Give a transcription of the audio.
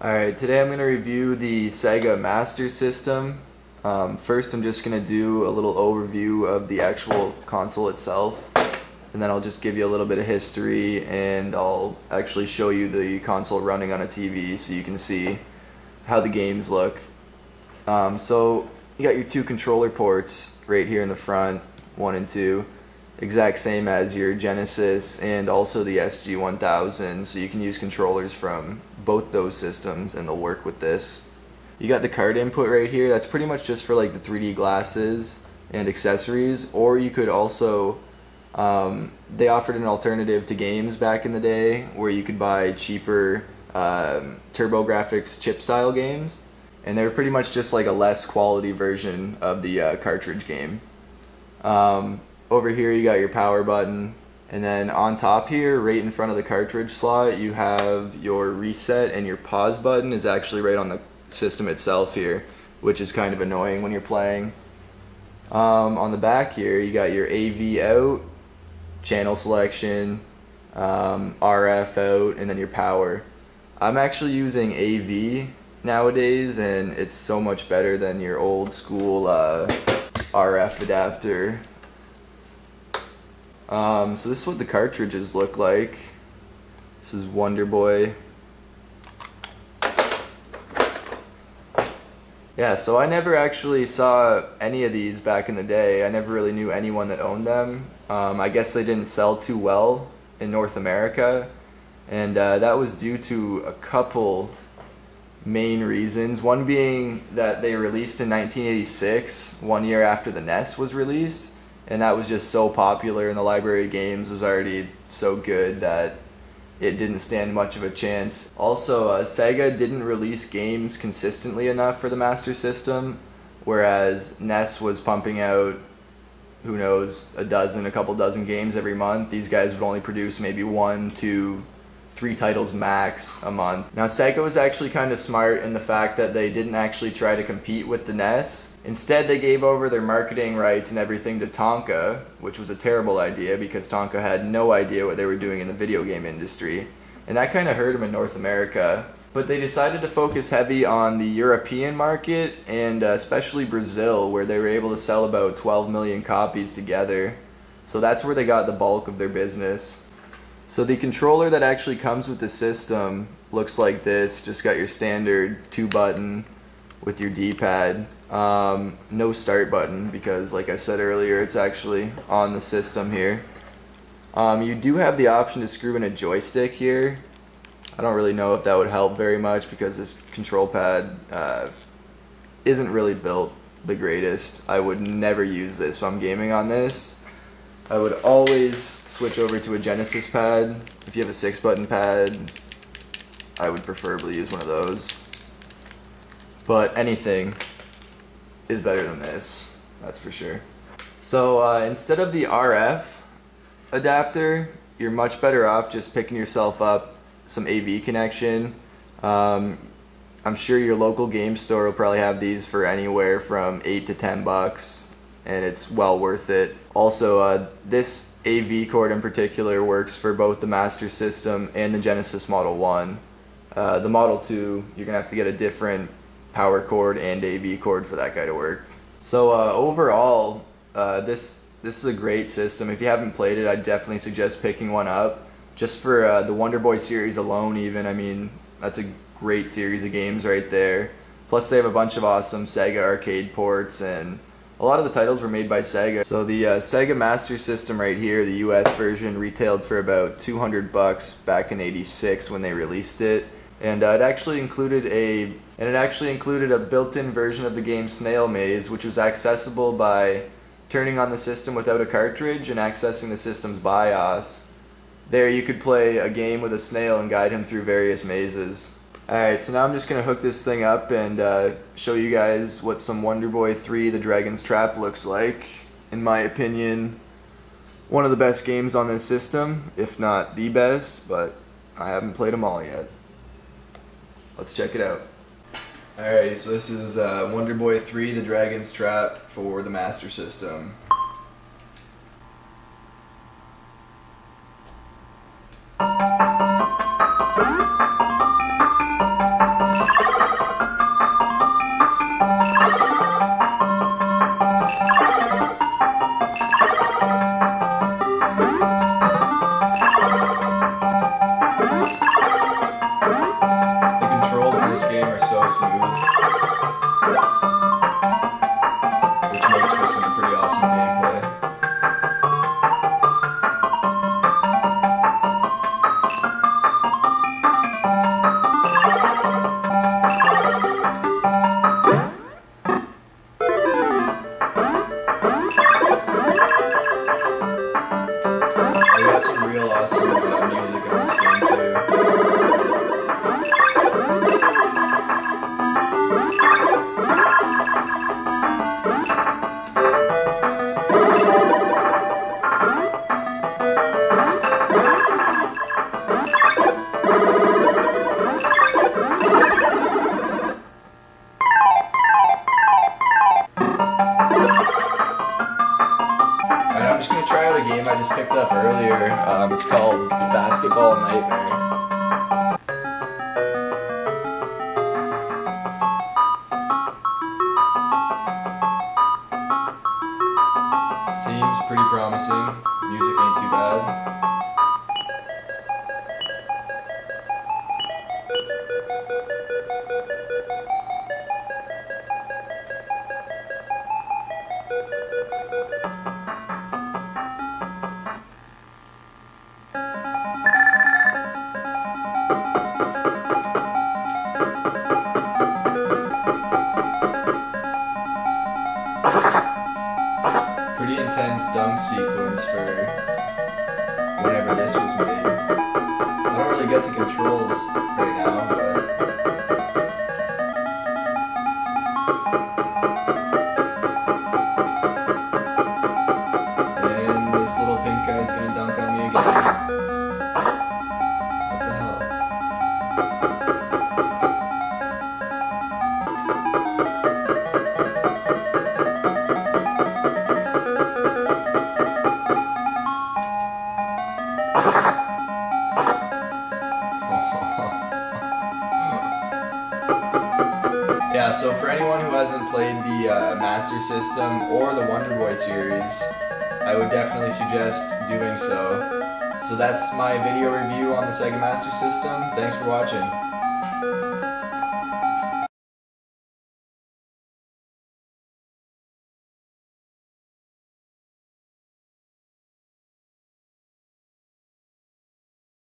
Alright, today I'm going to review the Sega Master System. First I'm just going to do a little overview of the actual console itself, and then I'll just give you a little bit of history, and I'll actually show you the console running on a TV so you can see how the games look. So you got your two controller ports right here in the front, 1 and 2. Exact same as your Genesis and also the SG-1000, so you can use controllers from both those systems and they'll work with this. You got the card input right here. That's pretty much just for like the 3D glasses and accessories, or you could also they offered an alternative to games back in the day where you could buy cheaper TurboGrafx chip style games, and they were pretty much just like a less quality version of the cartridge game. Over here you got your power button, and then on top here, right in front of the cartridge slot, you have your reset, and your pause button is actually right on the system itself here, which is kind of annoying when you're playing. On the back here, you got your AV out, channel selection, RF out, and then your power. I'm actually using AV nowadays, and it's so much better than your old school RF adapter. So this is what the cartridges look like. This is Wonderboy. Yeah, so I never actually saw any of these back in the day. I never really knew anyone that owned them. I guess they didn't sell too well in North America, and that was due to a couple main reasons. One being that they released in 1986, 1 year after the NES was released. And that was just so popular, and the library of games was already so good that it didn't stand much of a chance. Also, Sega didn't release games consistently enough for the Master System, whereas NES was pumping out, who knows, a couple dozen games every month. These guys would only produce maybe 1, 2, 3 titles max a month. Now Sega was actually kind of smart in the fact that they didn't actually try to compete with the NES. Instead, they gave over their marketing rights and everything to Tonka, which was a terrible idea because Tonka had no idea what they were doing in the video game industry. And that kind of hurt them in North America. But they decided to focus heavy on the European market, and especially Brazil, where they were able to sell about 12 million copies together. So that's where they got the bulk of their business. So the controller that actually comes with the system looks like this. Just got your standard 2-button with your D-pad. No start button because, like I said earlier, it's actually on the system here. You do have the option to screw in a joystick here. I don't really know if that would help very much because this control pad isn't really built the greatest. I would never use this if I'm gaming on this. I would always switch over to a Genesis pad. If you have a 6-button pad, I would preferably use one of those. But anything is better than this, that's for sure. So instead of the RF adapter, you're much better off just picking yourself up some AV connection. I'm sure your local game store will probably have these for anywhere from $8 to $10, and it's well worth it. Also, this AV cord in particular works for both the Master System and the Genesis Model 1. The Model 2, you're gonna have to get a different power cord and AV cord for that guy to work. So overall, this is a great system. If you haven't played it, I'd definitely suggest picking one up. Just for the Wonderboy series alone even, I mean, that's a great series of games right there. Plus they have a bunch of awesome Sega arcade ports, and a lot of the titles were made by Sega. So the Sega Master System right here, the US version, retailed for about $200 back in '86 when they released it. And it actually included a built-in version of the game Snail Maze, which was accessible by turning on the system without a cartridge and accessing the system's BIOS. There you could play a game with a snail and guide him through various mazes. Alright, so now I'm just going to hook this thing up and show you guys what some Wonderboy 3 The Dragon's Trap looks like. In my opinion, one of the best games on this system, if not the best, but I haven't played them all yet. Let's check it out. Alright, so this is Wonderboy 3 The Dragon's Trap for the Master System. It's called Basketball Nightmare. Seems pretty promising. Music ain't too bad. Pretty intense dunk sequence for whenever this was made. I don't really get the controls right now, but and this little pink guy's gonna dunk on me again. What the hell? Yeah, so for anyone who hasn't played the Master System or the Wonderboy series, I would definitely suggest doing so. So that's my video review on the Sega Master System. Thanks for watching.